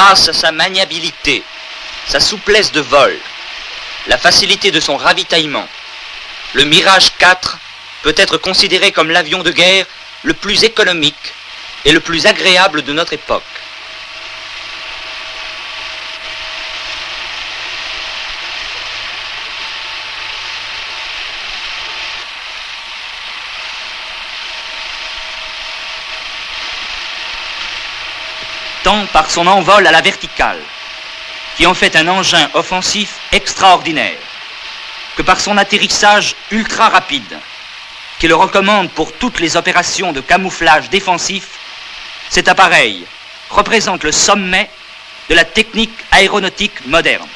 Grâce à sa maniabilité, sa souplesse de vol, la facilité de son ravitaillement, le Mirage 4 peut être considéré comme l'avion de guerre le plus économique et le plus agréable de notre époque. Tant par son envol à la verticale, qui en fait un engin offensif extraordinaire, que par son atterrissage ultra rapide, qui le recommande pour toutes les opérations de camouflage défensif, cet appareil représente le sommet de la technique aéronautique moderne.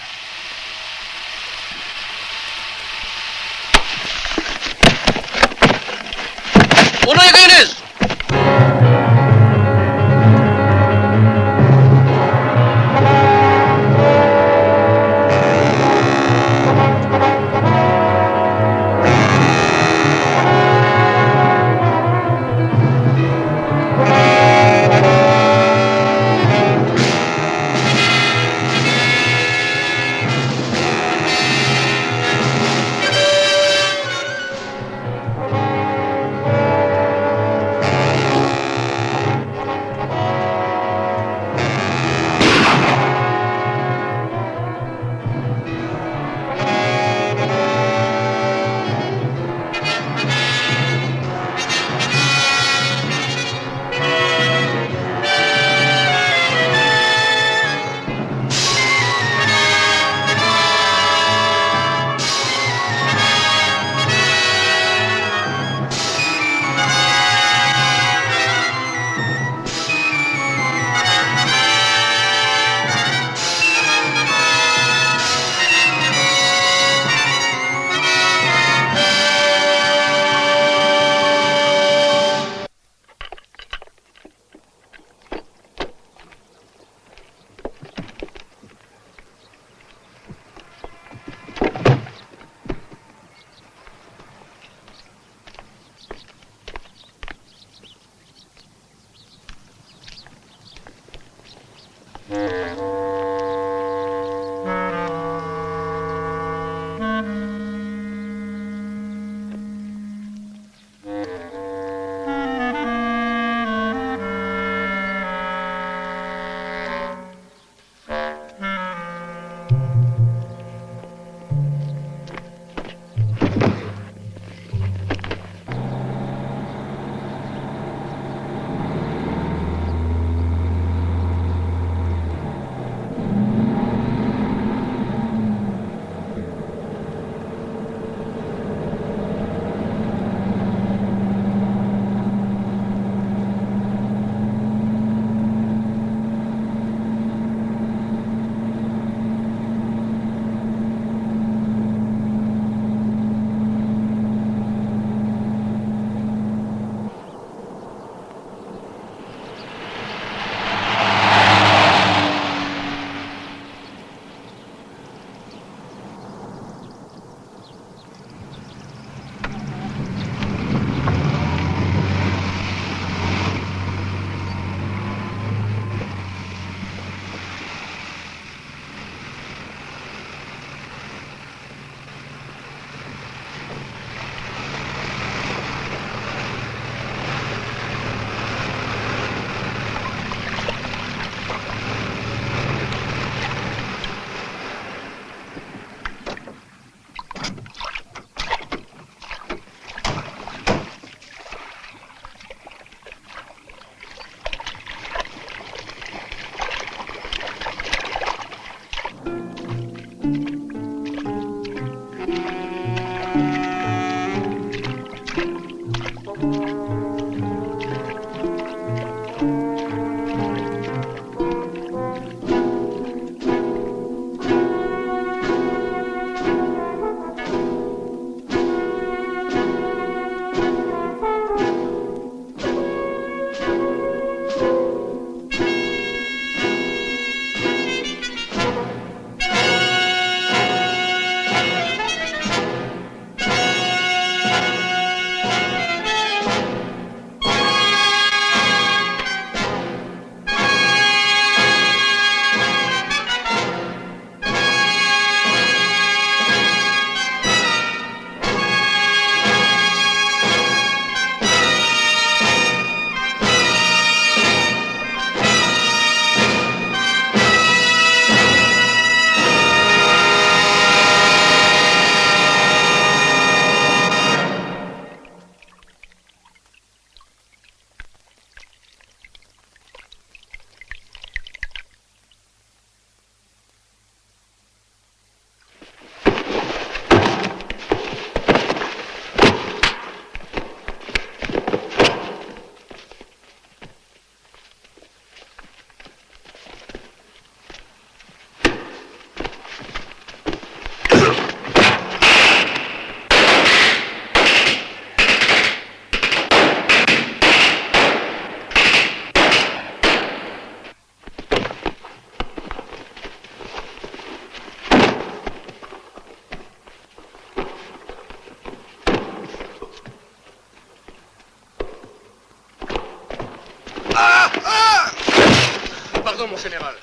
Pardon, mon général.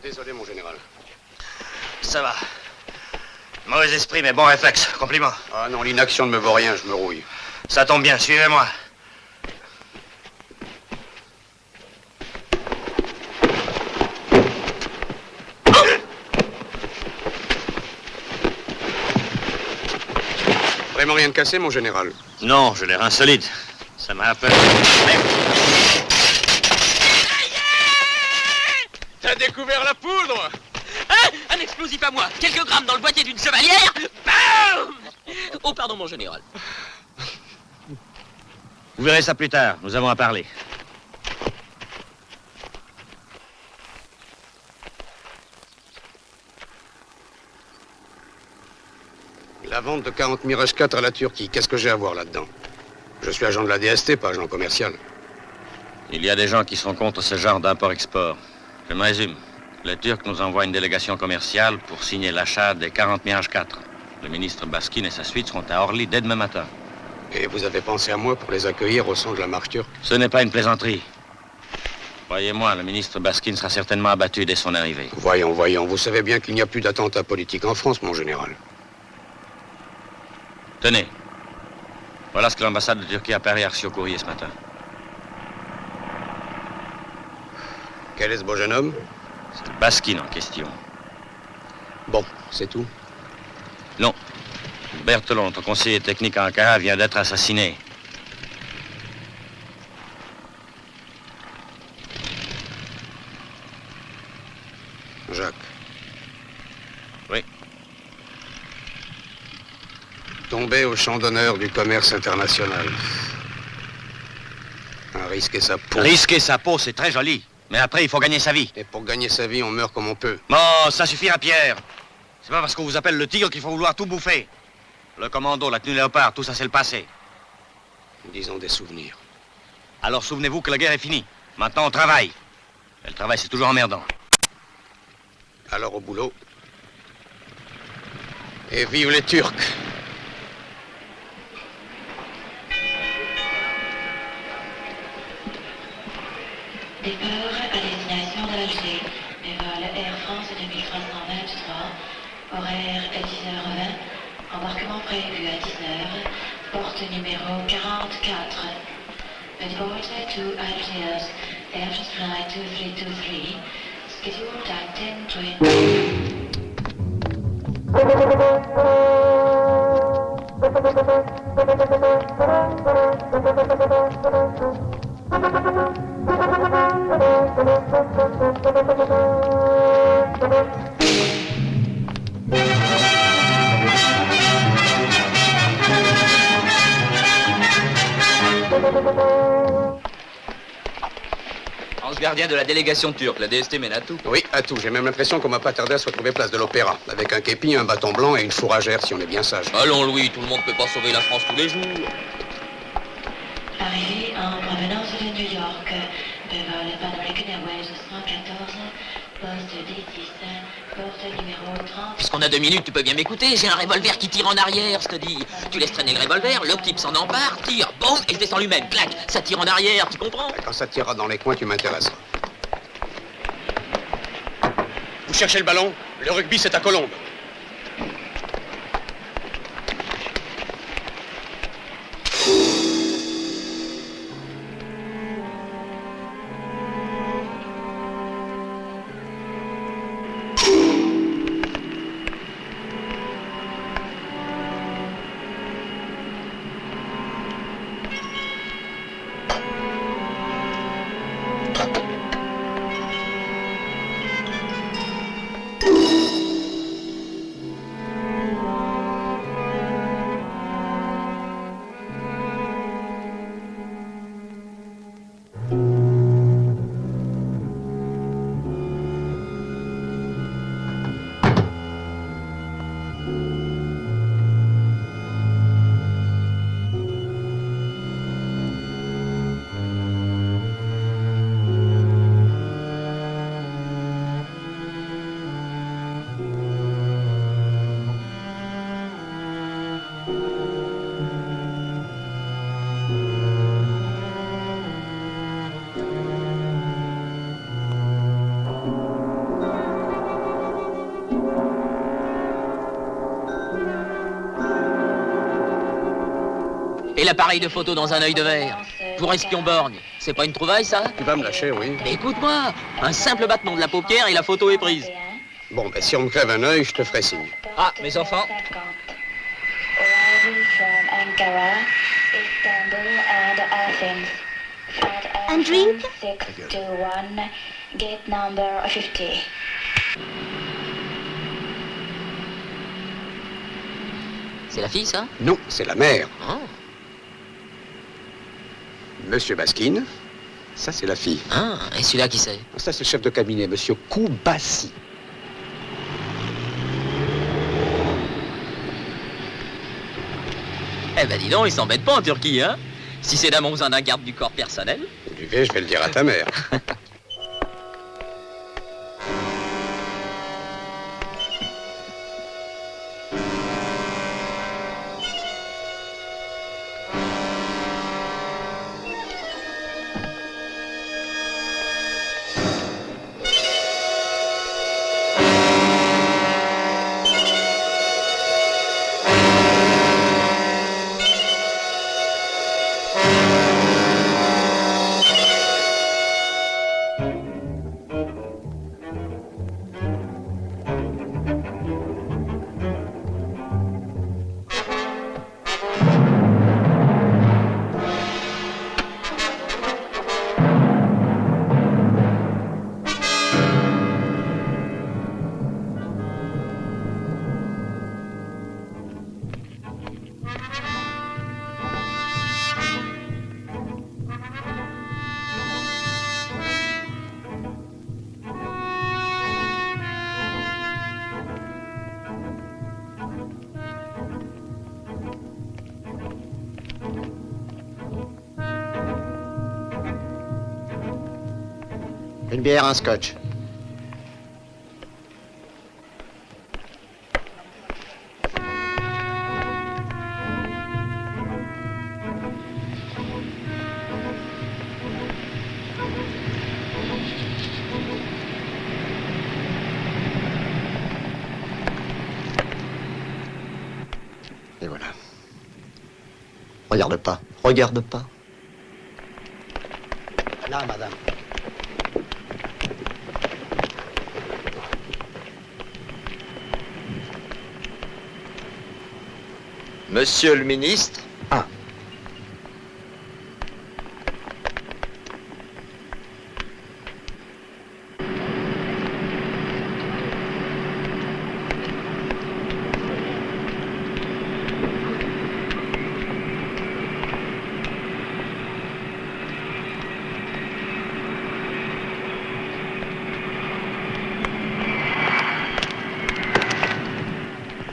Désolé, mon général. Ça va. Mauvais esprit, mais bon réflexe. Compliment. Ah non, l'inaction ne me vaut rien, je me rouille. Ça tombe bien, suivez-moi. Vraiment rien de cassé, mon général? Non, je l'ai insolite. Ça m'a un peu... T'as découvert la poudre? Hein? Un explosif à moi. Quelques grammes dans le boîtier d'une chevalière. Bam! Oh, pardon, mon général. Vous verrez ça plus tard. Nous avons à parler. La vente de 40 Mirage 4 à la Turquie, qu'est-ce que j'ai à voir là-dedans? Je suis agent de la DST, pas agent commercial. Il y a des gens qui sont contre ce genre d'import-export. Je me résume. Les Turcs nous envoient une délégation commerciale pour signer l'achat des 40 Mirage 4. Le ministre Baskin et sa suite seront à Orly dès demain matin. Et vous avez pensé à moi pour les accueillir au son de la marche turque? Ce n'est pas une plaisanterie. Croyez-moi, le ministre Baskin sera certainement abattu dès son arrivée. Voyons, voyons. Vous savez bien qu'il n'y a plus d'attentats politiques en France, mon général. Tenez. Voilà ce que l'ambassade de Turquie à Paris a reçu au courrier ce matin. Quel est ce beau jeune homme? C'est Baskin en question. Bon, c'est tout. Non. Berthelon, notre conseiller technique à Ankara, vient d'être assassiné. Jacques. Oui. Tombé au champ d'honneur du commerce international. Risquer sa peau. Risquer sa peau, c'est très joli. Mais après, il faut gagner sa vie. Et pour gagner sa vie, on meurt comme on peut. Bon, ça suffira, Pierre. C'est pas parce qu'on vous appelle le tigre qu'il faut vouloir tout bouffer. Le commando, la tenue léopard, tout ça, c'est le passé. Disons des souvenirs. Alors souvenez-vous que la guerre est finie. Maintenant, on travaille. Et le travail, c'est toujours emmerdant. Alors au boulot. Et vive les Turcs! Départ à destination d'Alger. Les vols Air France 2323. Horaire à 10h20. Embarquement prévu à 10h. Porte numéro 44. Departure to Algiers. Air France Flight 2323. Scheduled at Ange gardien de la délégation turque, la DST mène à tout. Oui, à tout. J'ai même l'impression qu'on m'a pas tardé à se retrouver place de l'Opéra. Avec un képi, un bâton blanc et une fourragère, si on est bien sage. Allons, Louis, tout le monde peut pas sauver la France tous les jours. Arrivé en provenance de New York. De vol Pan American Airways 114. Poste D6. Porte numéro 30. Puisqu'on a 2 minutes, tu peux bien m'écouter. J'ai un revolver qui tire en arrière, je te dis. Tu laisses traîner le revolver, le type s'en empare, tire, boum, et se descend lui-même. Clac, ça tire en arrière, tu comprends? Quand ça tirera dans les coins, tu m'intéresseras. Vous cherchez le ballon? Le rugby, c'est à Colombes. appareil de photo dans un œil de verre. Pour espion borgne. C'est pas une trouvaille, ça? Tu vas me lâcher, oui. Mais écoute-moi, un simple battement de la paupière et la photo est prise. Bon, ben si on me crève un œil, je te ferai signe. Ah, mes enfants. Arriving from Ankara, Istanbul and Athens. And drink? 621, gate number 50. C'est la fille, ça? Non, c'est la mère. Oh. Monsieur Baskin, ça c'est la fille. Ah, et celui-là, qui c'est? Ça c'est le chef de cabinet, monsieur Koubassi. Eh ben dis donc, ils s'embêtent pas en Turquie, hein? Si ces dames ont besoin d'un garde du corps personnel. Du vais, je vais le dire à ta mère. Une bière, un scotch. Et voilà. Regarde pas, regarde pas. Là, madame. Monsieur le ministre. Ah.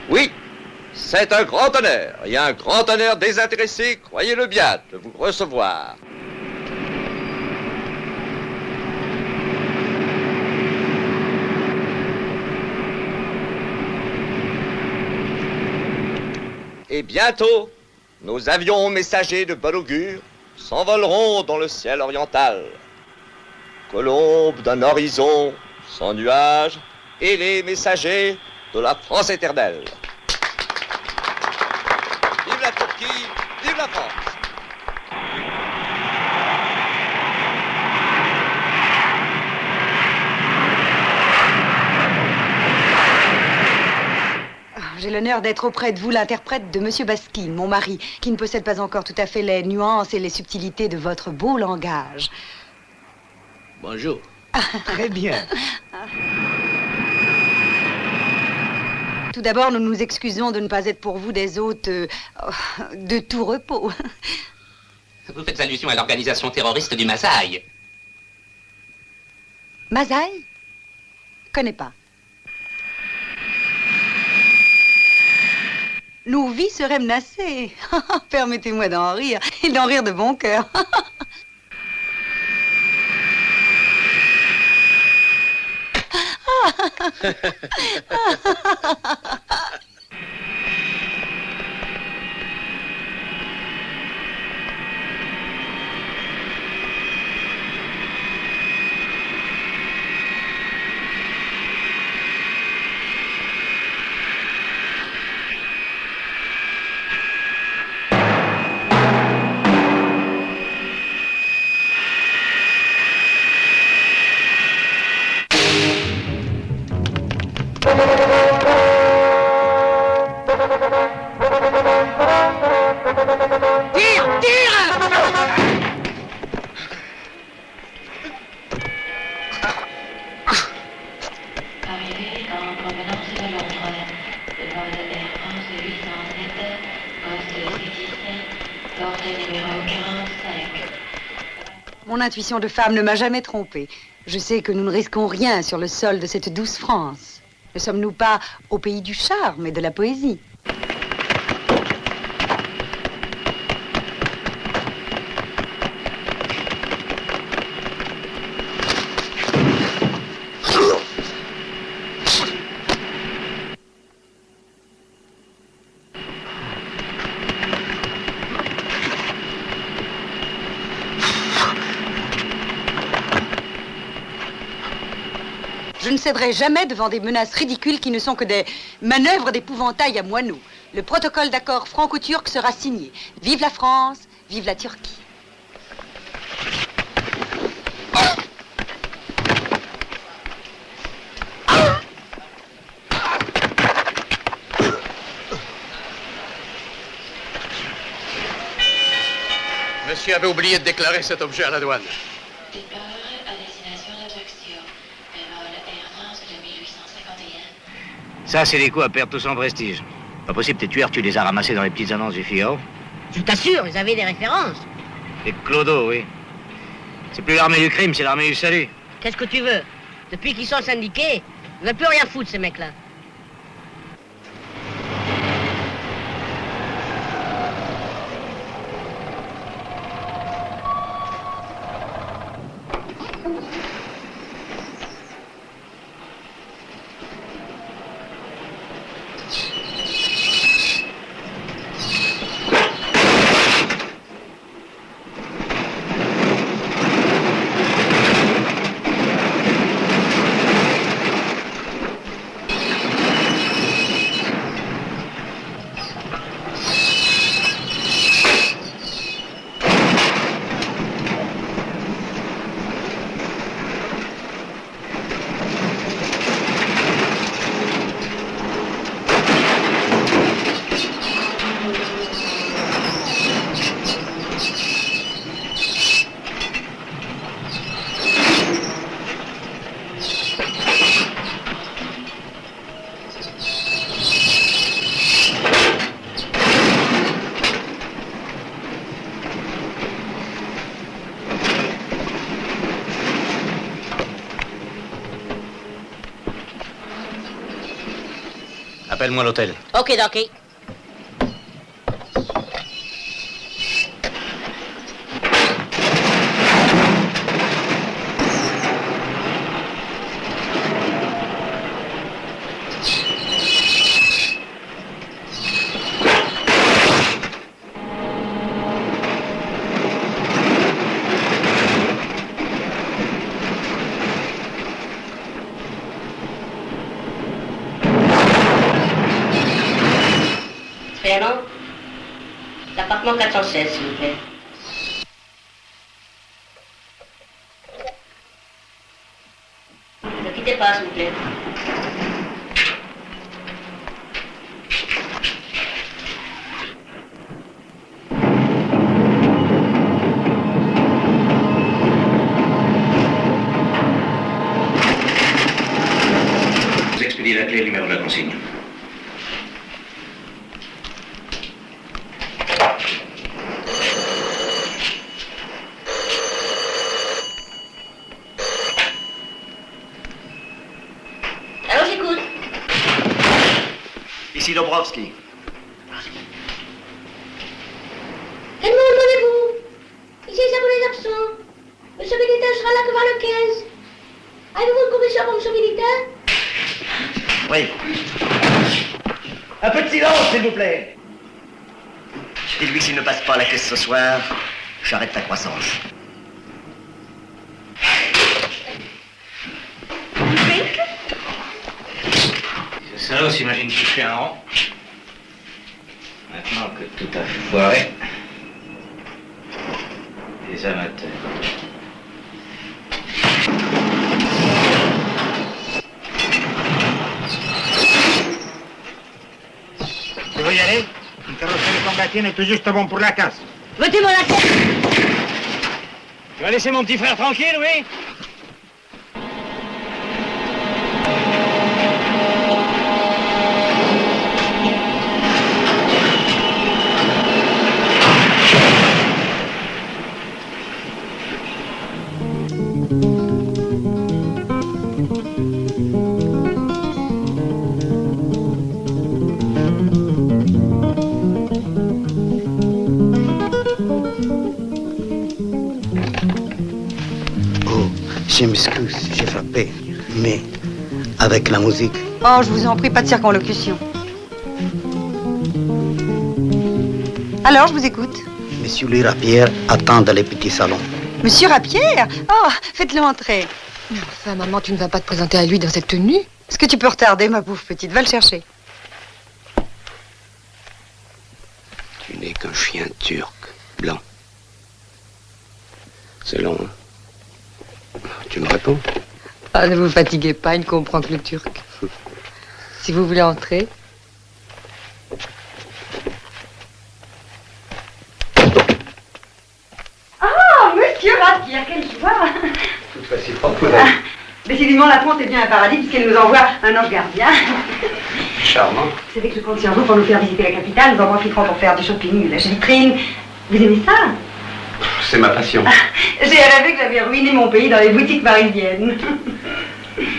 Oui, c'est un grand honneur, et un grand honneur désintéressé, croyez-le bien, de vous recevoir. Et bientôt, nos avions messagers de bon augure s'envoleront dans le ciel oriental. Colombes d'un horizon sans nuages, et les messagers de la France éternelle. Vive la Turquie, vive la France! J'ai l'honneur d'être auprès de vous l'interprète de Monsieur Baskin, mon mari, qui ne possède pas encore tout à fait les nuances et les subtilités de votre beau langage. Bonjour. Très bien. Tout d'abord, nous nous excusons de ne pas être pour vous des hôtes de tout repos. Vous faites allusion à l'organisation terroriste du Masaï. Masaï? Connais pas. Nos vies seraient menacées. Permettez-moi d'en rire, et d'en rire de bon cœur. prévu en provenance de Londres. Le vol Air France 807, poste 617, porte numéro 45. Mon intuition de femme ne m'a jamais trompée. Je sais que nous ne risquons rien sur le sol de cette douce France. Ne sommes-nous pas au pays du charme et de la poésie? Je ne céderai jamais devant des menaces ridicules qui ne sont que des manœuvres d'épouvantail à moineaux. Le protocole d'accord franco-turc sera signé. Vive la France, vive la Turquie. Monsieur avait oublié de déclarer cet objet à la douane. Départ à destination d'Ajaccio. Le vol Air France de 1851. Ça, c'est des coups à perdre tout son prestige. Pas possible, tes tueurs, tu les as ramassés dans les petites annonces du Figaro. Je t'assure, ils avaient des références. Les clodos, oui. C'est plus l'armée du crime, c'est l'armée du salut. Qu'est-ce que tu veux? Depuis qu'ils sont syndiqués, ils veulent plus rien foutre, ces mecs-là. Appelle-moi l'hôtel. Ok, ok. L'appartement 416, s'il vous plaît. Ne quittez pas, s'il vous plaît. Vous expédiez la clé et le numéro de la consigne. Ici Dobrovski. Quel nom donnez-vous? Ici les abonnés absents. Monsieur Militaire sera là que vers le 15. Avez-vous une commission pour Monsieur Militaire? Oui. Un peu de silence, s'il vous plaît. Dis-lui s'il ne passe pas à la caisse ce soir, j'arrête ta croissance. Ce salaud s'imagine que je fais un rang. Maintenant que tout a foiré, les amateurs. Tu veux y aller? Une carrosserie comme la tienne est tout juste bon pour la casse. Veux-tu mon assiette? Tu vas laisser mon petit frère tranquille, oui? Je m'excuse, j'ai frappé, mais avec la musique. Oh, je vous en prie, pas de circonlocution. Alors, je vous écoute. Monsieur Louis Rapierre attend dans les petits salons. Monsieur Rapierre? Oh, faites-le entrer. Mais enfin, maman, tu ne vas pas te présenter à lui dans cette tenue? Est-ce que tu peux retarder, ma pauvre petite? Va le chercher. Tu n'es qu'un chien turc, blanc. C'est long, hein? Tu me réponds? Ah, ne vous fatiguez pas, il ne comprend que le turc. Si vous voulez entrer. Ah, monsieur Rapierre, quelle joie! Toute facile propre. Décidément, la France est bien un paradis puisqu'elle nous envoie un ange gardien. Charmant. Vous savez que je compte sur vous pour nous faire visiter la capitale. Nous en profiterons pour faire du shopping, la vitrine. Vous aimez ça? C'est ma passion. J'ai rêvé que j'avais ruiné mon pays dans les boutiques parisiennes.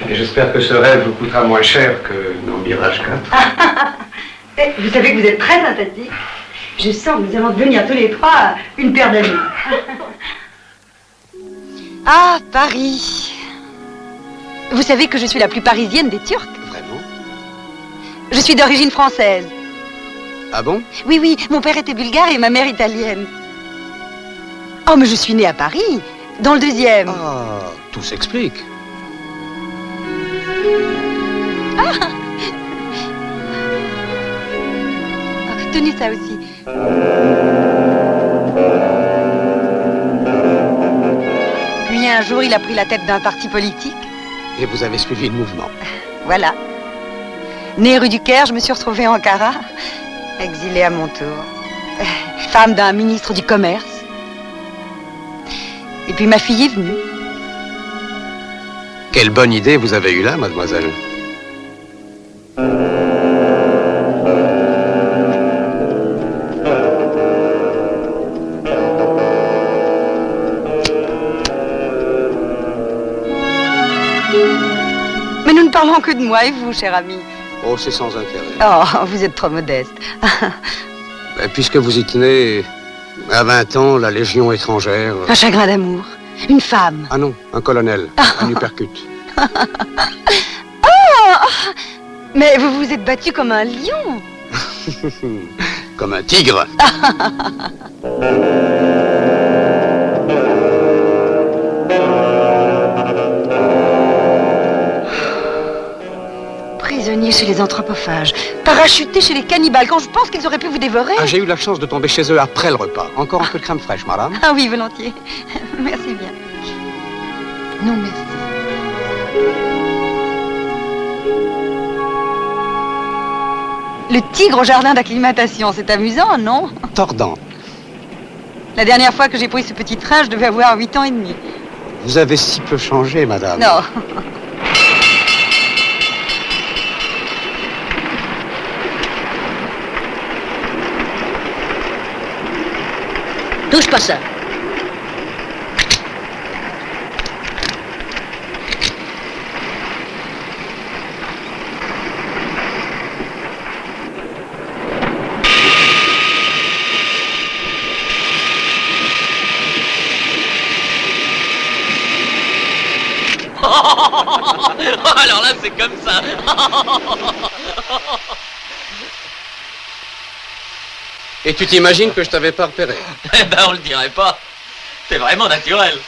Et j'espère que ce rêve vous coûtera moins cher que nos Mirage 4. Vous savez que vous êtes très sympathique. Je sens que nous allons devenir tous les trois une paire d'amis. Ah, Paris. Vous savez que je suis la plus parisienne des Turcs? Vraiment? Je suis d'origine française. Ah bon? Oui, oui, mon père était bulgare et ma mère italienne. Oh, mais je suis née à Paris, dans le 2e. Ah, tout s'explique. Ah. Tenez ça aussi. Puis un jour, il a pris la tête d'un parti politique. Et vous avez suivi le mouvement. Voilà. Née rue du Caire, je me suis retrouvée en Ankara, exilée à mon tour. Femme d'un ministre du Commerce. Et puis ma fille est venue. Quelle bonne idée vous avez eue là, mademoiselle. Mais nous ne parlons que de moi et vous, cher ami. Oh, c'est sans intérêt. Oh, vous êtes trop modeste. Puisque vous y tenez, à 20 ans, la Légion étrangère... Un chagrin d'amour. Une femme. Ah non, un colonel, un uppercut. Oh, mais vous vous êtes battu comme un lion. Comme un tigre. Prisonnier chez les anthropophages, parachuté chez les cannibales, quand je pense qu'ils auraient pu vous dévorer. Ah, j'ai eu la chance de tomber chez eux après le repas. Encore un peu de crème fraîche, madame? Ah oui, volontiers. Merci bien. Non, merci. Le tigre au jardin d'acclimatation, c'est amusant, non? Tordant. La dernière fois que j'ai pris ce petit train, je devais avoir 8 ans et demi. Vous avez si peu changé, madame. Non. Touche pas ça. Alors là, c'est comme ça. Et tu t'imagines que je t'avais pas repéré? Eh ben, on le dirait pas. C'est vraiment naturel.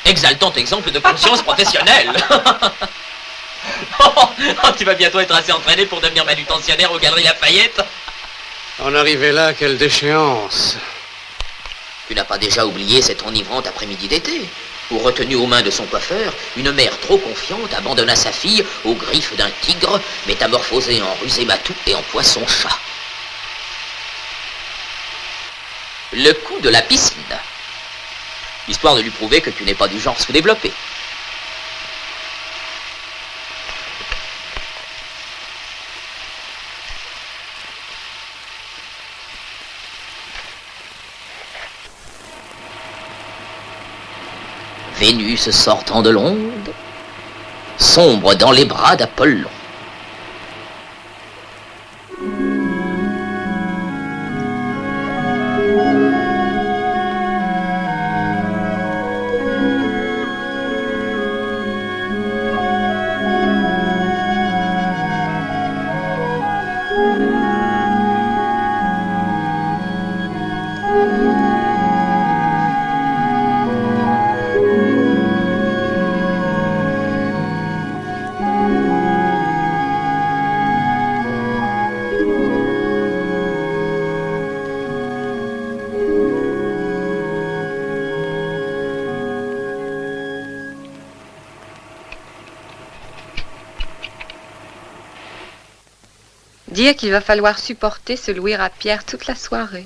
Exaltant exemple de conscience professionnelle. Oh, tu vas bientôt être assez entraîné pour devenir manutentionnaire aux Galeries Lafayette. En arrivé là, quelle déchéance. Tu n'as pas déjà oublié cette enivrante après-midi d'été, où, retenue aux mains de son coiffeur, une mère trop confiante abandonna sa fille aux griffes d'un tigre, métamorphosé en rusé matou et en poisson-chat. Le coup de la piscine, histoire de lui prouver que tu n'es pas du genre sous-développé. Vénus sortant de l'onde, sombre dans les bras d'Apollon. Dire qu'il va falloir supporter se louer à Pierre toute la soirée.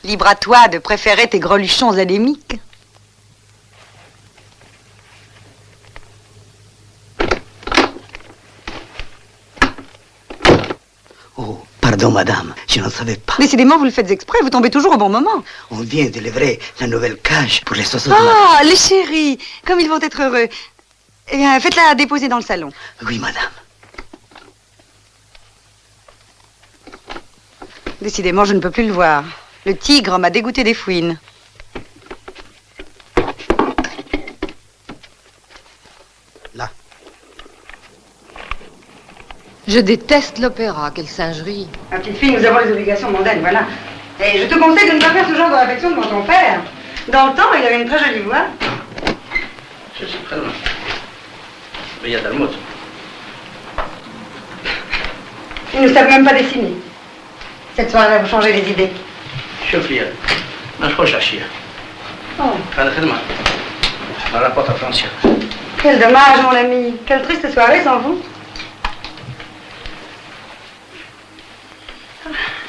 Libre à toi de préférer tes greluchons anémiques. Oh, pardon, madame, je n'en savais pas. Décidément, vous le faites exprès, vous tombez toujours au bon moment. On vient de livrer la nouvelle cage pour les oiseaux de Ah, les chéris, comme ils vont être heureux. Eh bien, faites-la déposer dans le salon. Oui, madame. Décidément, je ne peux plus le voir. Le tigre m'a dégoûté des fouines. Là. Je déteste l'opéra, quelle singerie. Ma petite fille, nous avons les obligations mondaines, voilà. Et je te conseille de ne pas faire ce genre de réflexion devant ton père. Dans le temps, il avait une très jolie voix. Je suis très loin. Mais il y a Dalmot. Ils ne savent même pas dessiner. Cette soirée va vous changer les idées. شوف لي ما نخرجش عشية. هذا خدمة. ما رابط فرنسا. Quel dommage, mon ami. Quelle triste soirée sans vous.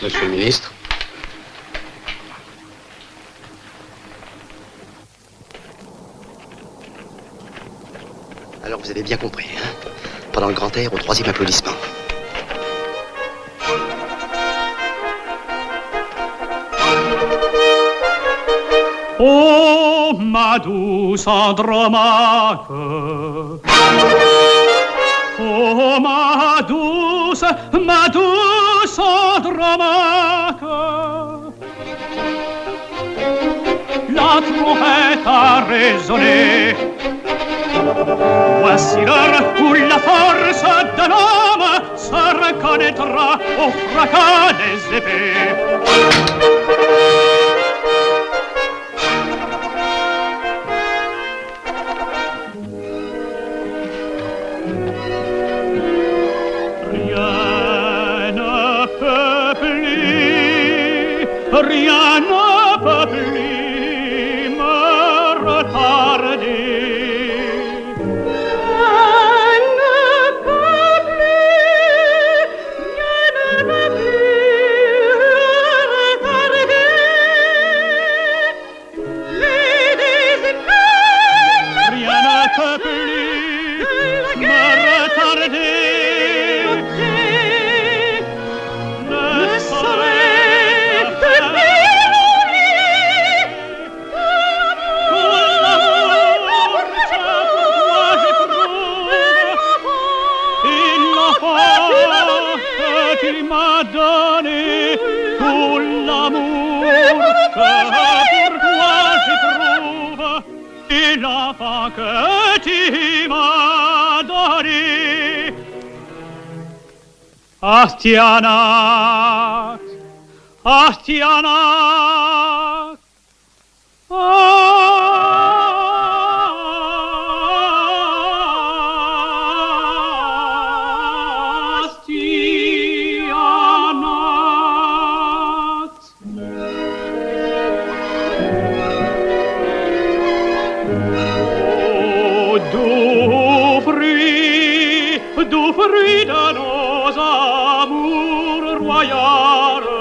Monsieur le ministre. Alors vous avez bien compris, hein? Pendant le grand air, au 3e applaudissement. Oh, ma douce Andromaque, oh, ma douce Andromaque, la trompette a résonné. Voici l'heure où la force d'un homme se reconnaîtra au fracas des épées. Rien ne peut plus me retarder. Rien ne peut plus retarder. Les désespérs. Rien ne peut plus me retarder. Ne saurait. Tu m'as donné tout l'amour que pour toi j'éprouve et l'enfant que tu m'as donné. Astianax, Astianax, doux fruit de nos amours royales.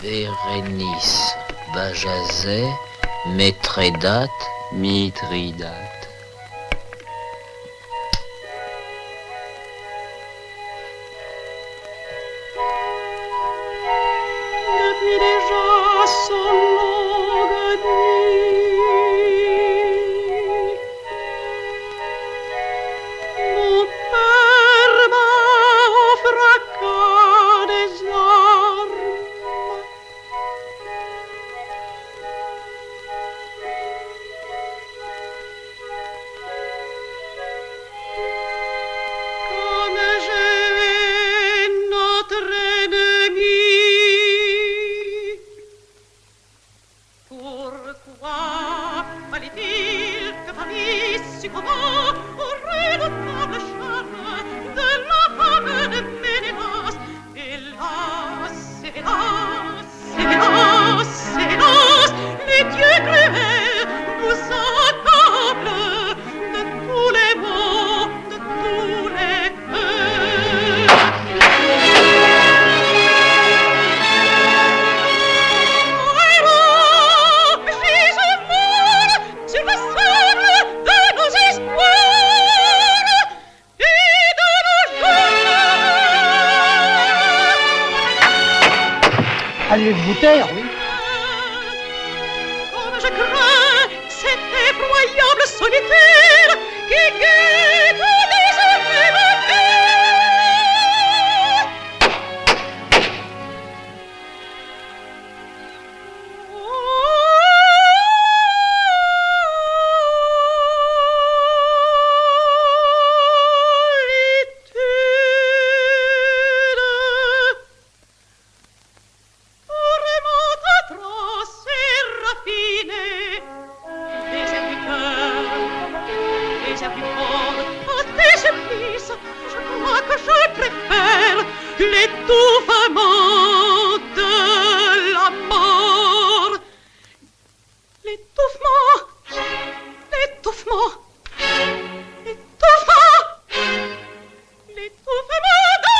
Bérénice, Bajazet, Mithridate. Mithridate. Depuis déjà son longue nuit, mon père m'a au fracas des armes comme j'ai notre ennemi. Pourquoi fallait-il que Paris succombât au redoutable charme de la femme de Ménélas? Hélas, hélas, hélas, hélas, les dieux cruels nous accablent de tous les maux, de tous les feux. Sur la scène de nos espoirs et de nos jours. Allez vous taire, oui. Comme je crains cette effroyable solitaire qui guette les œufs ma l'étouffement de la mort. L'étouffement, l'étouffement, l'étouffement, l'étouffement de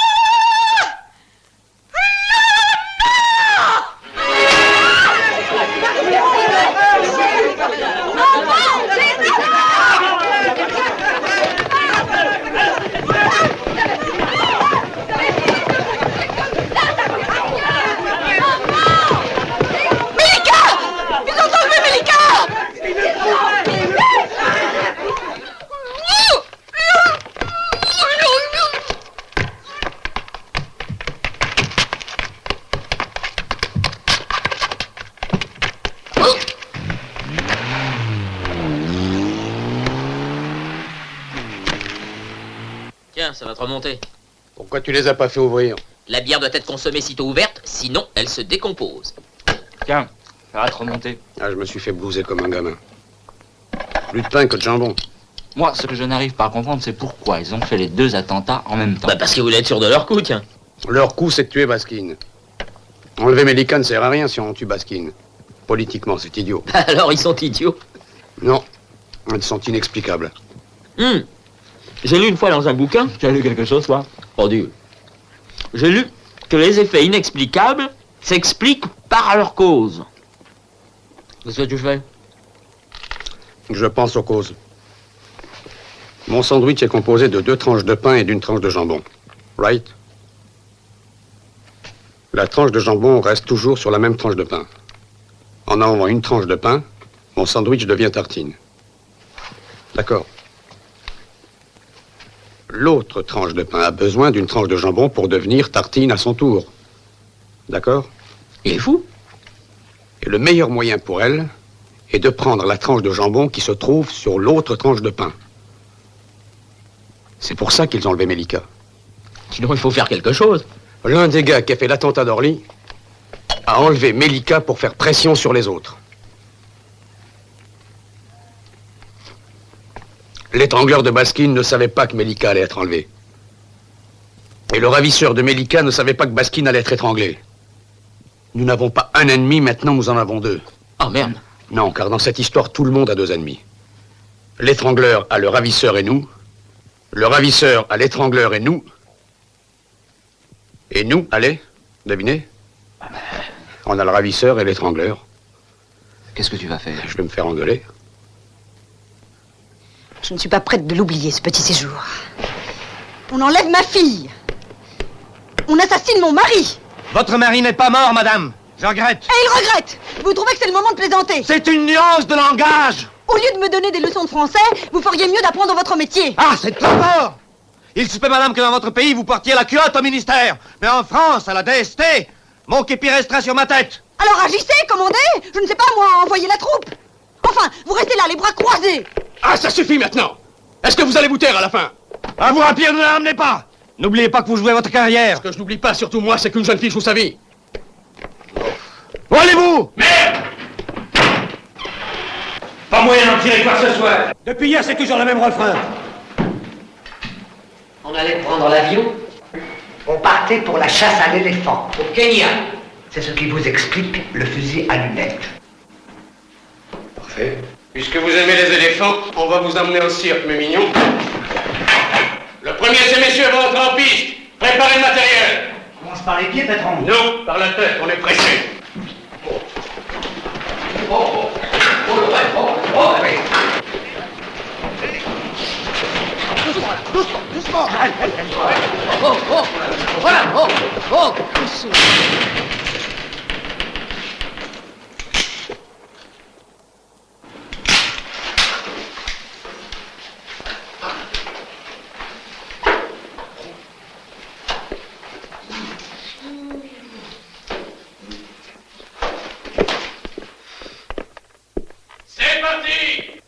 Tiens, ça va te remonter. Pourquoi tu les as pas fait ouvrir? La bière doit être consommée sitôt ouverte, sinon elle se décompose. Tiens, ça va te remonter. Ah, je me suis fait blouser comme un gamin. Plus de pain que de jambon. Moi, ce que je n'arrive pas à comprendre, c'est pourquoi ils ont fait les deux attentats en même temps. Bah parce qu'ils voulaient être sûrs de leur coup, tiens. Leur coup, c'est de tuer Baskin. Enlever Mélika ne sert à rien si on tue Baskin. Politiquement, c'est idiot. Alors ils sont idiots. Non, ils sont inexplicables. J'ai lu une fois dans un bouquin... Tu as lu quelque chose, toi? Oh Dieu. J'ai lu que les effets inexplicables s'expliquent par leur cause. Qu'est-ce que tu fais? Je pense aux causes. Mon sandwich est composé de 2 tranches de pain et d'1 tranche de jambon. Right? La tranche de jambon reste toujours sur la même tranche de pain. En enlevant 1 tranche de pain, mon sandwich devient tartine. D'accord. L'autre tranche de pain a besoin d'1 tranche de jambon pour devenir tartine à son tour. D'accord? Il est fou. Et le meilleur moyen pour elle est de prendre la tranche de jambon qui se trouve sur l'autre tranche de pain. C'est pour ça qu'ils ont enlevé Mélika. Sinon, il faut faire quelque chose. L'un des gars qui a fait l'attentat d'Orly a enlevé Mélika pour faire pression sur les autres. L'étrangleur de Baskin ne savait pas que Mélika allait être enlevée. Et le ravisseur de Mélika ne savait pas que Baskin allait être étranglé. Nous n'avons pas un ennemi, maintenant nous en avons 2. Oh merde. Non, car dans cette histoire, tout le monde a 2 ennemis. L'étrangleur a le ravisseur et nous. Le ravisseur a l'étrangleur et nous. Et nous, allez, devinez. On a le ravisseur et l'étrangleur. Qu'est-ce que tu vas faire? Je vais me faire engueuler. Je ne suis pas prête de l'oublier, ce petit séjour. On enlève ma fille. On assassine mon mari. Votre mari n'est pas mort, madame. Je regrette. Et il regrette. Vous trouvez que c'est le moment de plaisanter? C'est une nuance de langage. Au lieu de me donner des leçons de français, vous feriez mieux d'apprendre votre métier. Ah, c'est trop fort. Il se peut, madame, que dans votre pays, vous portiez la culotte au ministère. Mais en France, à la DST, mon képi restera sur ma tête. Alors agissez, commandez. Je ne sais pas, moi, envoyez la troupe. Enfin, vous restez là, les bras croisés. Ah, ça suffit maintenant. Est-ce que vous allez vous taire à la fin? À vous rapir, ne la ramenez pas. N'oubliez pas que vous jouez votre carrière. Ce que je n'oublie pas, surtout moi, c'est qu'une jeune fille joue sa vie. Où allez-vous? Merde! Pas moyen d'en tirer quoi que ce soit. Depuis hier, c'est toujours le même refrain. On allait prendre l'avion. On partait pour la chasse à l'éléphant. Au Kenya. C'est ce qui vous explique le fusil à lunettes. Parfait. Puisque vous aimez les éléphants, on va vous amener au cirque, mes mignons. Le premier de ces messieurs va entrer en piste. Préparez le matériel. On commence par les pieds, patron. Non, par la tête, on est pressé. Doucement. Voilà, C'est parti!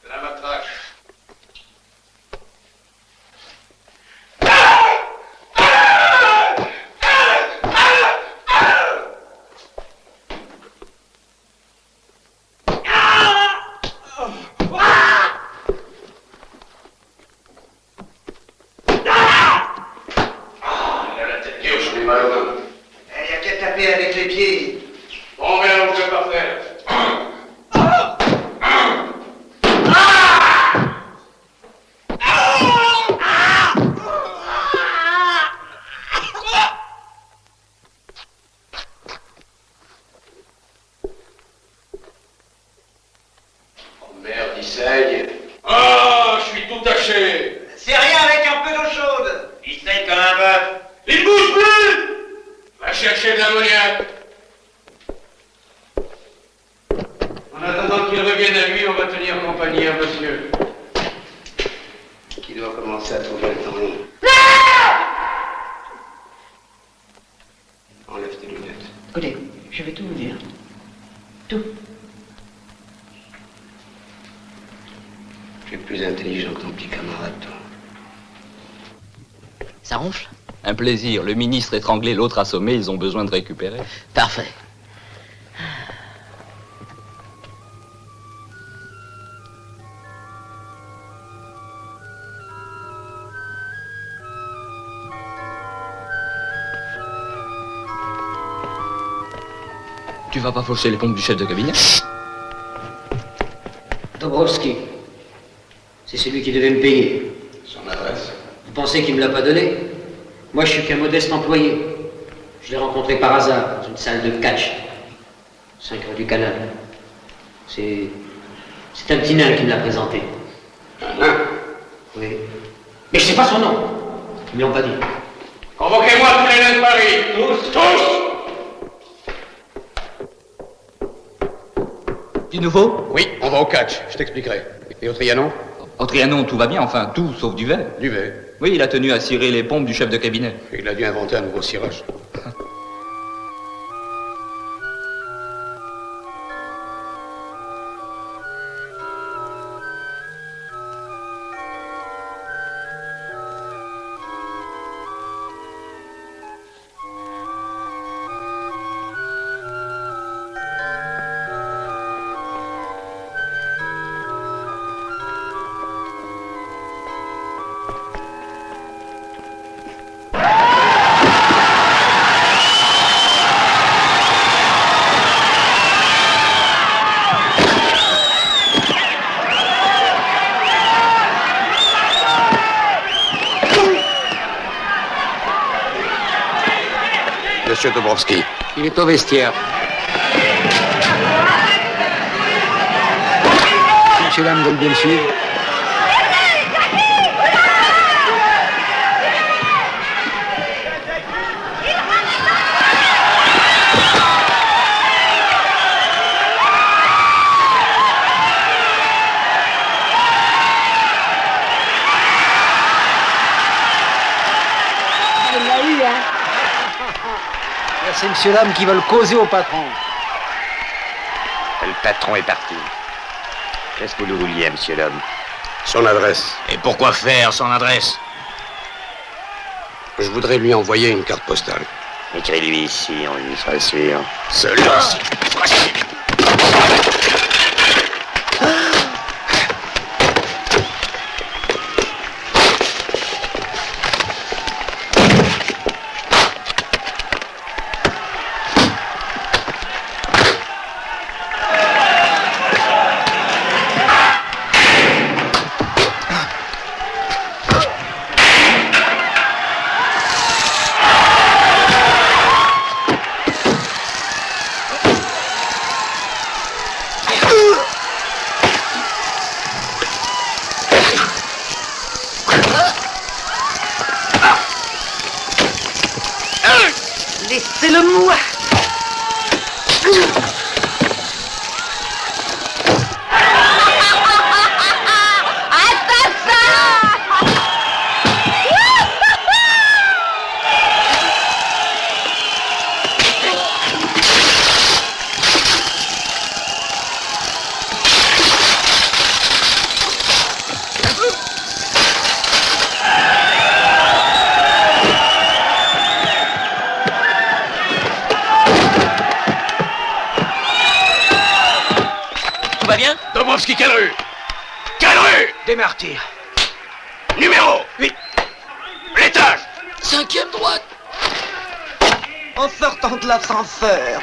La matraque. Il y a qu'à taper avec les pieds. Bon, mais alors, je vais pas faire. Oh merde, il saigne. Ah, je suis tout taché. C'est rien avec un peu d'eau chaude. Il saigne comme un bœuf. Il bouge plus. Va chercher de l'ammoniaque. En attendant qu'il revienne à lui, on va tenir compagnie à monsieur. Qui doit commencer à trouver le temps long. Enlève tes lunettes. Écoutez, je vais tout vous dire. Tout. Tu es plus intelligent que ton petit camarade, toi. Ça ronfle? Un plaisir. Le ministre étranglé, l'autre assommé, ils ont besoin de récupérer. Parfait. Tu vas pas faucher les pompes du chef de cabinet? Dobrowski. C'est celui qui devait me payer. Son adresse. Vous pensez qu'il me l'a pas donné? Moi, je suis qu'un modeste employé. Je l'ai rencontré par hasard dans une salle de catch. 5 rue du Canal. C'est un petit nain qui me l'a présenté. Un nain? Oui. Mais je sais pas son nom. Ils me l'ont pas dit. Convoquez-moi tous les nains de Paris. Tous! Du nouveau? Oui, on va au catch, je t'expliquerai. Et au Trianon? Au Trianon, tout va bien, enfin, tout sauf du verre. Du verre. Oui, il a tenu à cirer les pompes du chef de cabinet. Il a dû inventer un nouveau cirage. chercher Dobrovsky? Il est au vestiaire. Monsieur Lam veulent bien le suivre. C'est Monsieur Lam qui veulent causer au patron. Le patron est parti. Qu'est-ce que vous vouliez, Monsieur Lam? Son adresse. Et pourquoi faire son adresse? Je voudrais lui envoyer une carte postale. Écris-lui ici, on lui sera sûr. Celui-ci. Laissez-le-moi. Dobrovsky, quelle rue? Quelle rue? Des Martyrs. Numéro 8. L'étage. 5e droite. En sortant de l'ascenseur.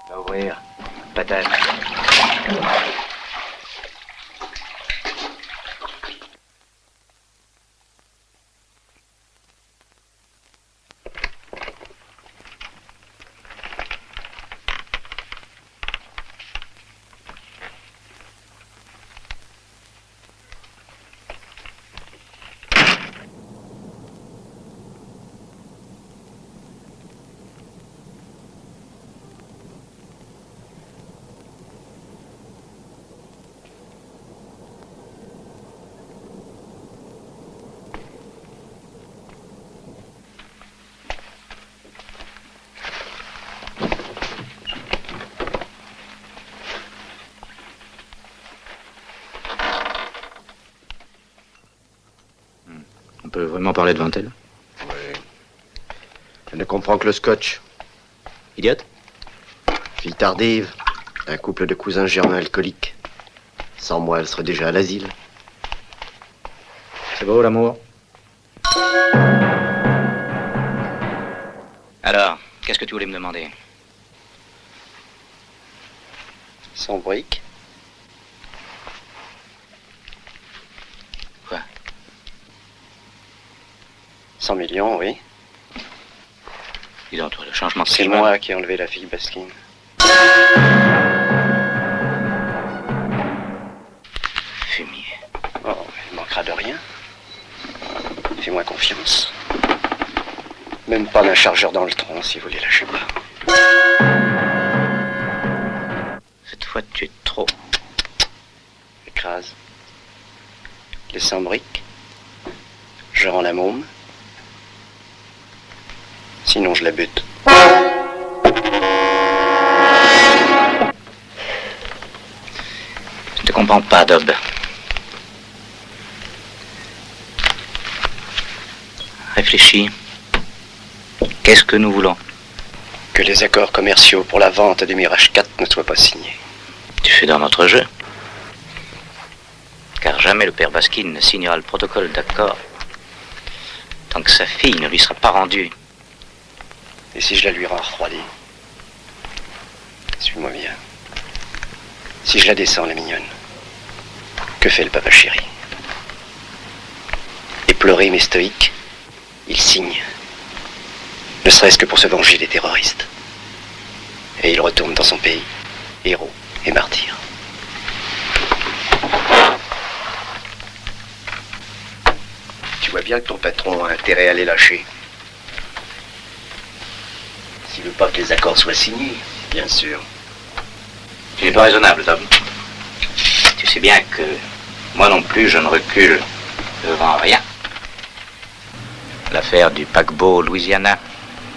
Va ouvrir. Patate. On peut vraiment parler devant elle? Oui. Elle ne comprend que le scotch. Idiote? Fille tardive, un couple de cousins germains alcooliques. Sans moi, elle serait déjà à l'asile. C'est beau, l'amour? Alors, qu'est-ce que tu voulais me demander? Sans briques. Quoi? 100 millions, oui. Dis donc, toi, le changement de C'est climat. moi qui ai enlevé la fille Baskin. Fumier. Oh, il manquera de rien. Fais-moi confiance. Même pas d'un chargeur dans le tronc, si vous les lâchez pas. Cette fois, tu es trop. Écrase. Les 100 briques. Je rends la môme. Sinon, je la bute. Je ne comprends pas, Dob. Réfléchis. Qu'est-ce que nous voulons? Que les accords commerciaux pour la vente des Mirage 4 ne soient pas signés. Tu fais dans notre jeu. Car jamais le père Baskin ne signera le protocole d'accord tant que sa fille ne lui sera pas rendue. Et si je la lui rends refroidie? Suis-moi bien. Si je la descends, la mignonne, que fait le papa chéri? Éploré mais stoïque, il signe. Ne serait-ce que pour se venger des terroristes. Et il retourne dans son pays, héros et martyr. Tu vois bien que ton patron a intérêt à les lâcher. S'il veut pas que les accords soient signés, bien sûr. Tu n'es pas raisonnable, Tom. Tu sais bien que moi non plus, je ne recule devant rien. L'affaire du paquebot Louisiana,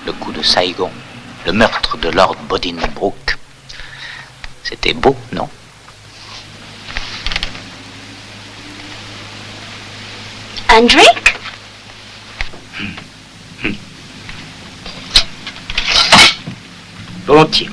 le coup de Saigon, le meurtre de Lord Bolingbroke. C'était beau, non? Un drink? Volontiers.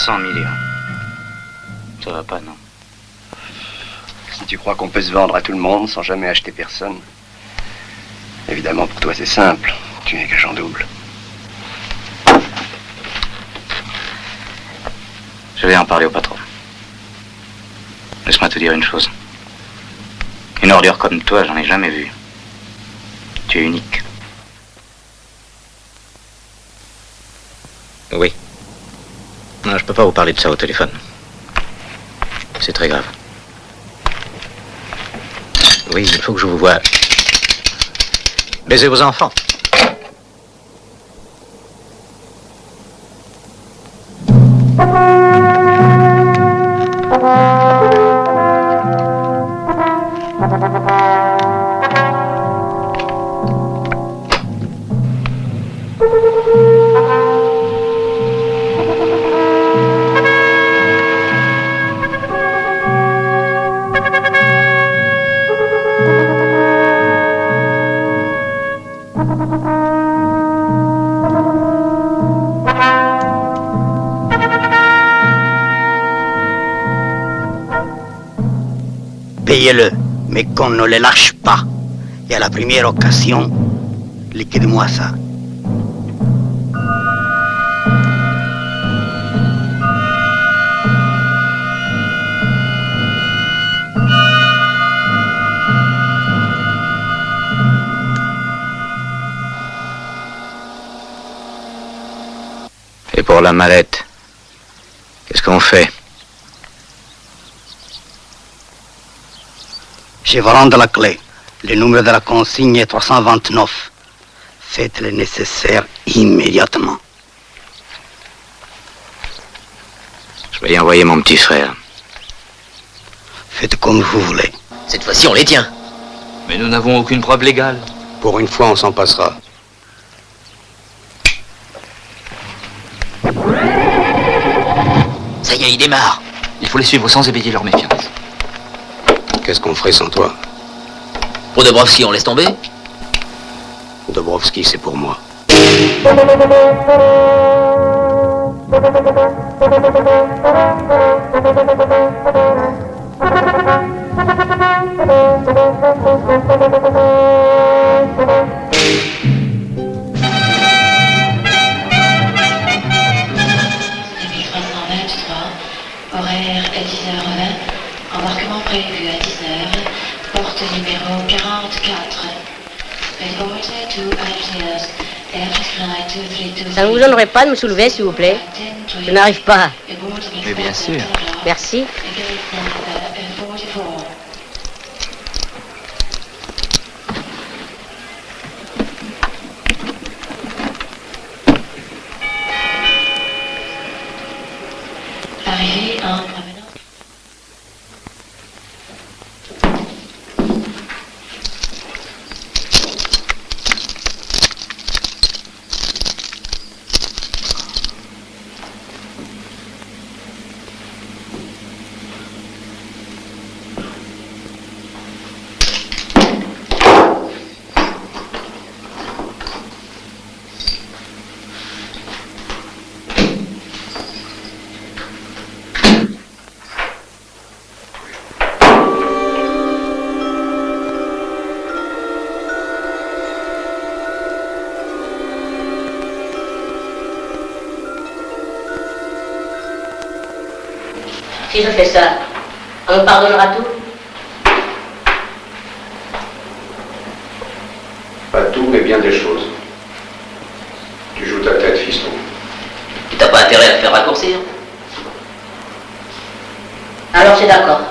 $100 millions. Ça va pas, non? Si tu crois qu'on peut se vendre à tout le monde sans jamais acheter personne, évidemment pour toi c'est simple, tu n'es qu'agent double. Je vais en parler au patron. Laisse-moi te dire une chose. Une ordure comme toi, j'en ai jamais vu. Tu es unique. Oui. Non, je peux pas vous parler de ça au téléphone. C'est très grave. Oui, il faut que je vous voie. Baisez vos enfants. Payez-le, mais qu'on ne le lâche pas. Et à la première occasion, liquide-moi ça. Et pour la mallette, qu'est-ce qu'on fait? Je vous rends la clé. Le numéro de la consigne est 329. Faites le nécessaire immédiatement. Je vais y envoyer mon petit frère. Faites comme vous voulez. Cette fois-ci, on les tient. Mais nous n'avons aucune preuve légale. Pour une fois, on s'en passera. Ça y est, il démarre. Il faut les suivre sans éveiller leur méfiance. Qu'est-ce qu'on ferait sans toi? Pour Dobrovski, on laisse tomber? Dobrovski, c'est pour moi. Horaire à 10h20. Embarquement prévu à 10h. Porte numéro 44. Ça ne vous donnerait pas de me soulever, s'il vous plaît? Je n'arrive pas. Mais bien sûr. Merci. Arrivé en provenance. Si je fais ça, on me pardonnera tout? Pas tout, mais bien des choses. Tu joues ta tête, fiston. Tu n'as pas intérêt à te faire raccourcir. Alors c'est d'accord.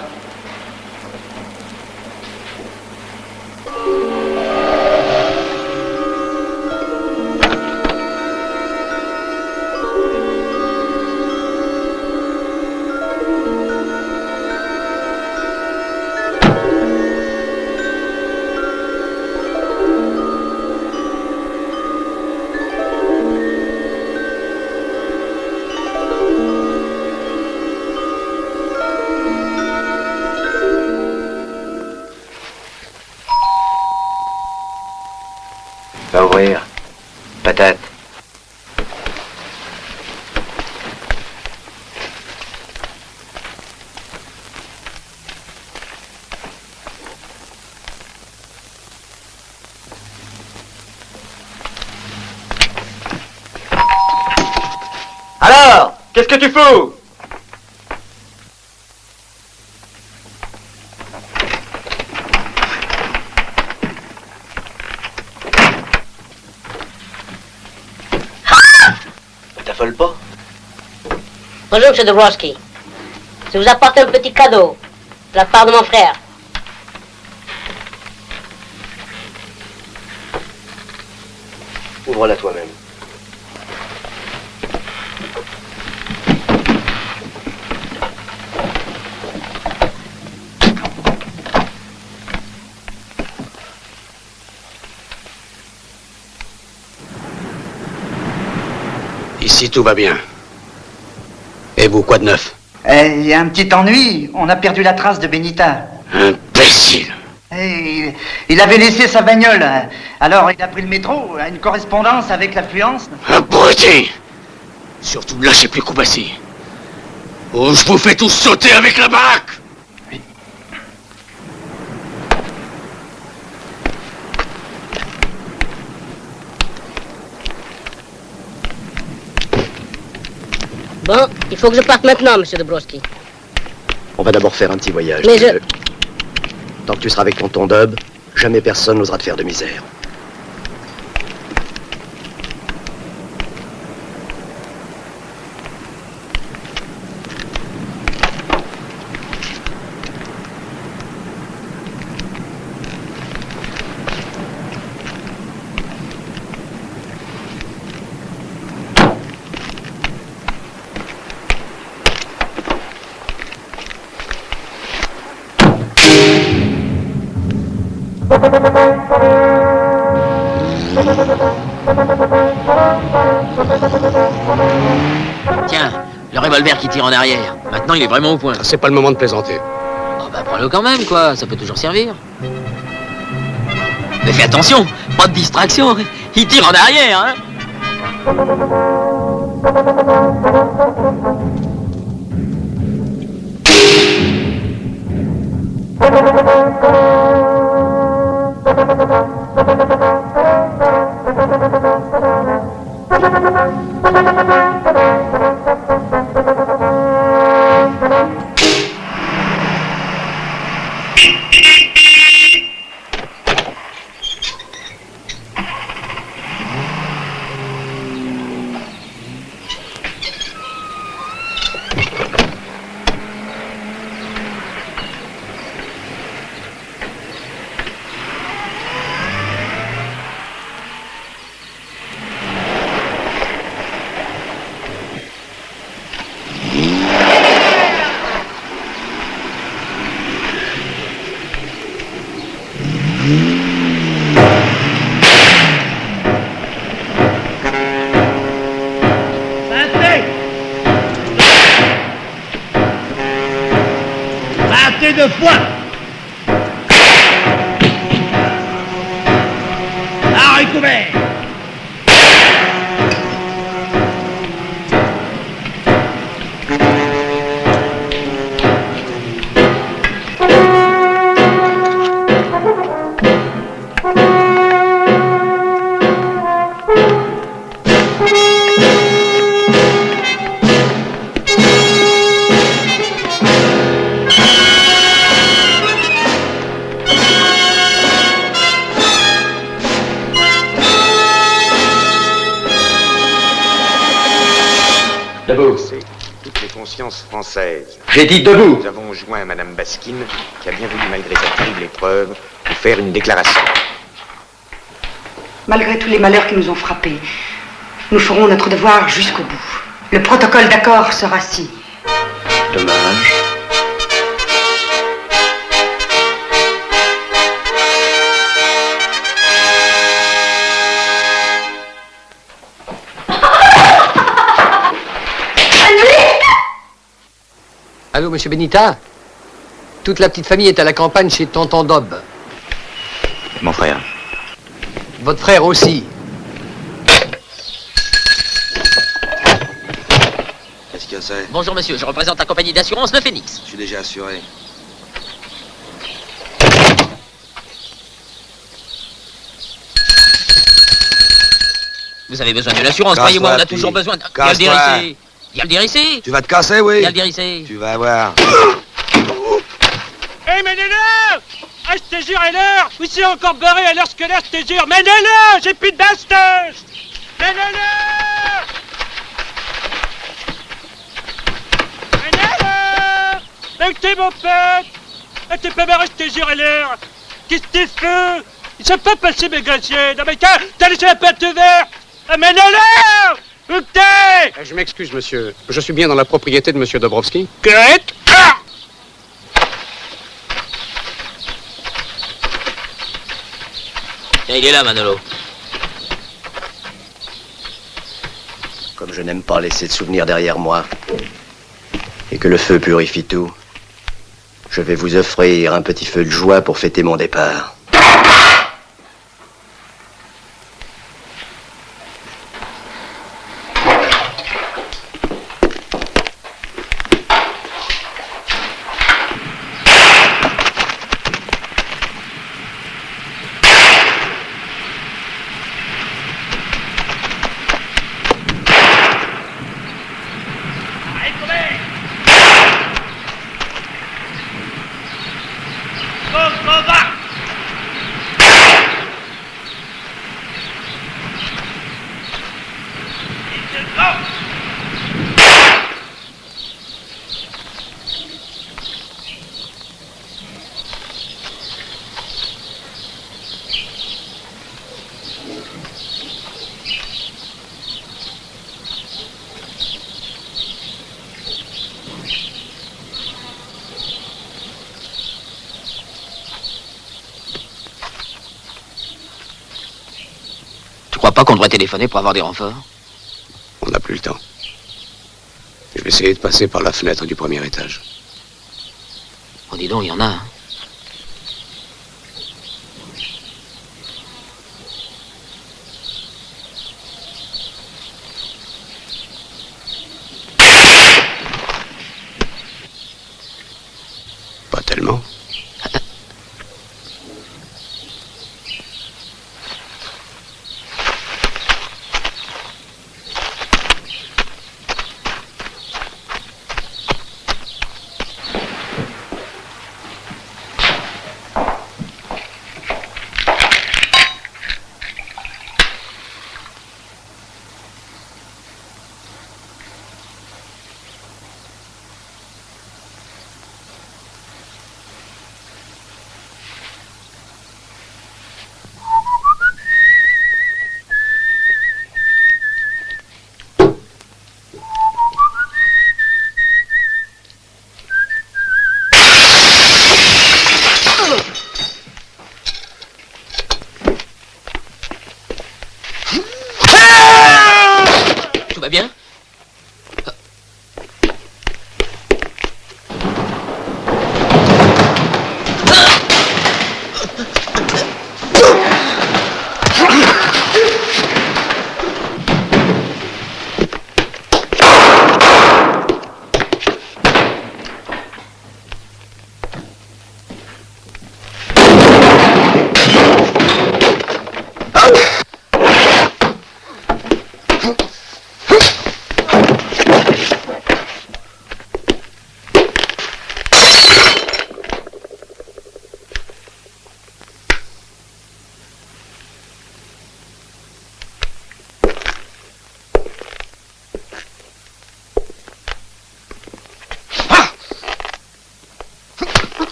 Va ouvrir. Patate. Alors, qu'est-ce que tu fous? T'affole pas? Bonjour, M. Dabrowski. Je vous apporte un petit cadeau de la part de mon frère. Ouvre-la toi-même. Ici, tout va bien. Et vous, quoi de neuf? Il y a un petit ennui. On a perdu la trace de Benita. Imbécile! Il avait laissé sa bagnole. Alors il a pris le métro. Une correspondance avec l'affluence. Abruti! Surtout ne lâchez plus Koubassi. Oh, je vous fais tous sauter avec la baraque! Bon, il faut que je parte maintenant, M. Dabrowski. On va d'abord faire un petit voyage. Mais Tant que tu seras avec ton dub, jamais personne n'osera te faire de misère. Tiens, le revolver qui tire en arrière. Maintenant, il est vraiment au point. C'est pas le moment de plaisanter. Oh bah prends-le quand même, quoi. Ça peut toujours servir. Mais fais attention, pas de distraction. Il tire en arrière, hein. De poing. Arrêt couvert. Debout. C'est toutes les consciences françaises. J'ai dit debout. Nous avons joint Madame Baskine, qui a bien voulu, malgré sa terrible épreuve, vous faire une déclaration. Malgré tous les malheurs qui nous ont frappés, nous ferons notre devoir jusqu'au bout. Le protocole d'accord sera signé. Dommage. Allô, monsieur Benita? Toute la petite famille est à la campagne chez tonton Dob. Mon frère. Votre frère aussi. Qu'est-ce que c'est? Bonjour monsieur, je représente la compagnie d'assurance Le Phénix. Je suis déjà assuré. Vous avez besoin de l'assurance, croyez-moi, on a toujours besoin de... Il y a le dire ici. Il y a le dire ici. Tu vas te casser, oui? Il y a le dire ici. Tu vas voir. Hé, menez-le! Ah, je te jure, elle l'heure! Vous êtes encore barré à l'heure scolaire, je te jure! Menez-le! J'ai plus de bastos! Menez-le! Menez-le! Mais t'es mon pote! Ah, t'es pas barré, je te jure, à l'heure! Qu'est-ce que t'es fait? Ils sont pas passés, mes glaciers! Non, mais t'as laissé la pâte verte! Ah, menez-le! Où t'es? Je m'excuse, monsieur. Je suis bien dans la propriété de monsieur Dobrovski. Correct? Tiens, il est là, Manolo. Comme je n'aime pas laisser de souvenirs derrière moi, et que le feu purifie tout, je vais vous offrir un petit feu de joie pour fêter mon départ. Tu crois pas qu'on devrait téléphoner pour avoir des renforts? On n'a plus le temps. Je vais essayer de passer par la fenêtre du premier étage. Oh, dis donc, il y en a, hein. Pas tellement.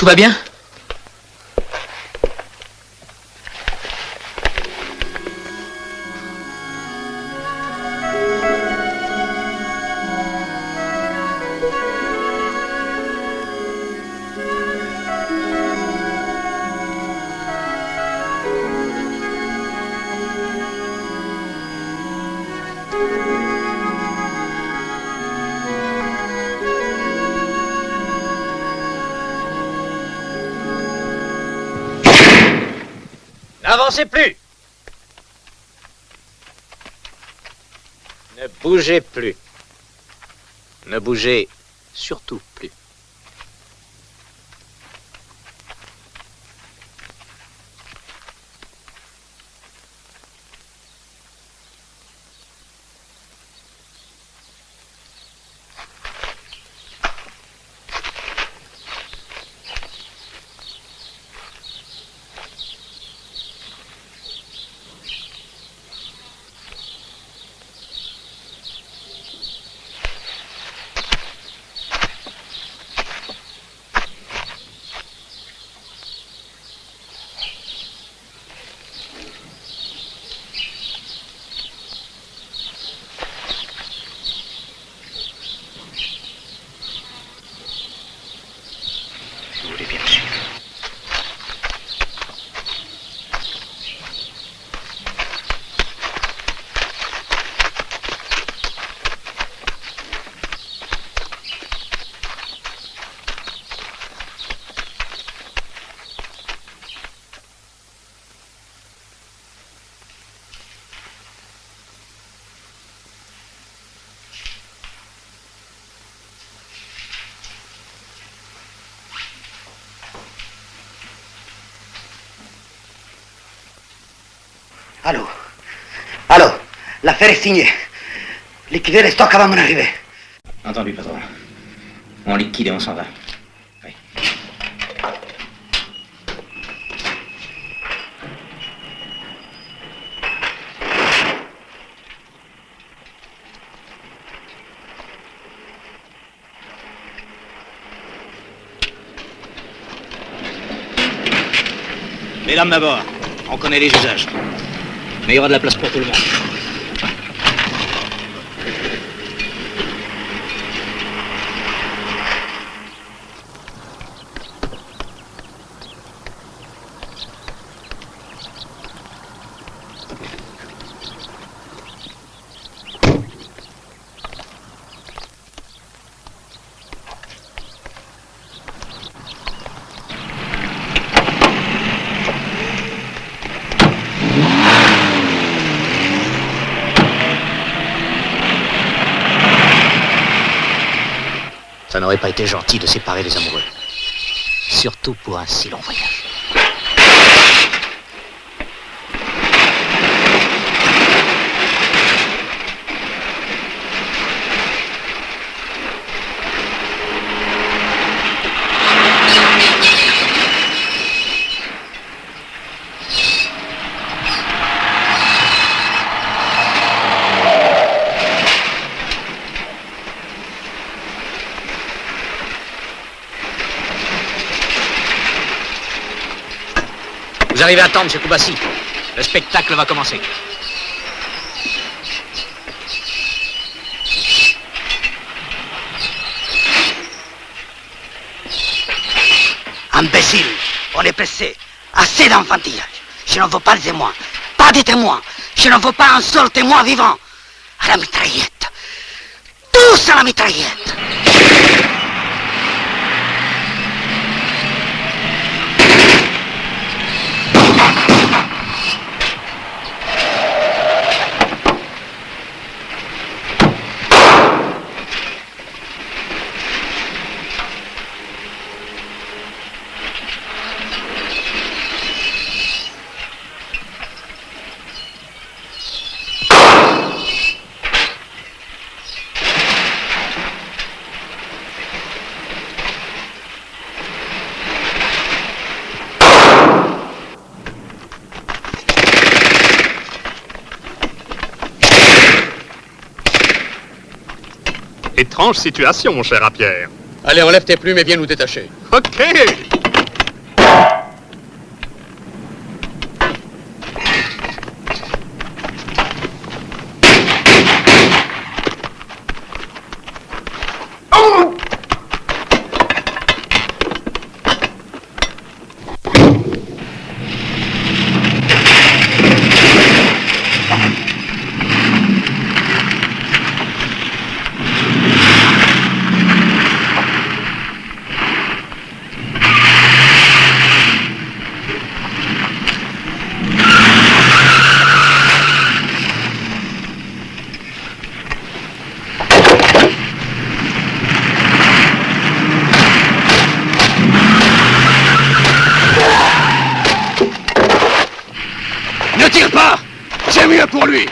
Tout va bien? N'avancez plus. Ne bougez plus. Ne bougez surtout plus. Allô? Allô? L'affaire est signée. Liquider les stocks avant mon arrivée. Entendu, patron. On liquide et on s'en va. Oui. Mesdames d'abord, on connaît les usages. Mais il y aura de la place pour tout le monde. Ça n'aurait pas été gentil de séparer les amoureux. Surtout pour un si long voyage. Vous arrivez à temps, M. Koubassi. Le spectacle va commencer. Imbécile, on est pressé. Assez d'enfantillage. Je n'en veux pas de témoins. Pas de témoins. Je n'en veux pas un seul témoin vivant. À la mitraillette. Tous à la mitraillette. Étrange situation, mon cher Pierre. Allez, enlève tes plumes et viens nous détacher. Ok. tire pas! C'est mieux pour lui!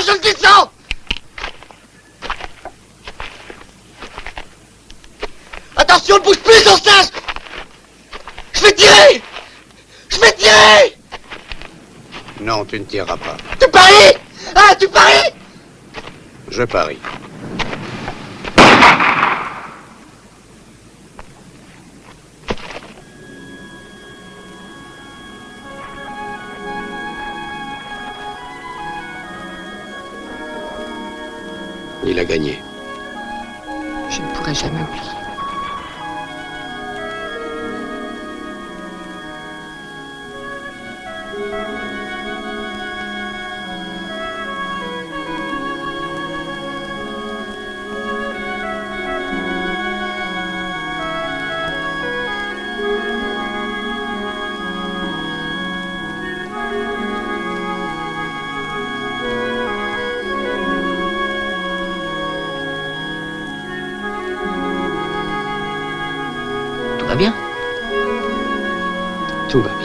Je le descends. Attention, ne bouge plus, son singe. Je vais tirer. Je vais tirer. Non, tu ne tireras pas. Tu paries? Ah, tu paries? Je parie. Il a gagné. Je ne pourrai jamais oublier. Tout va bien? Tout va.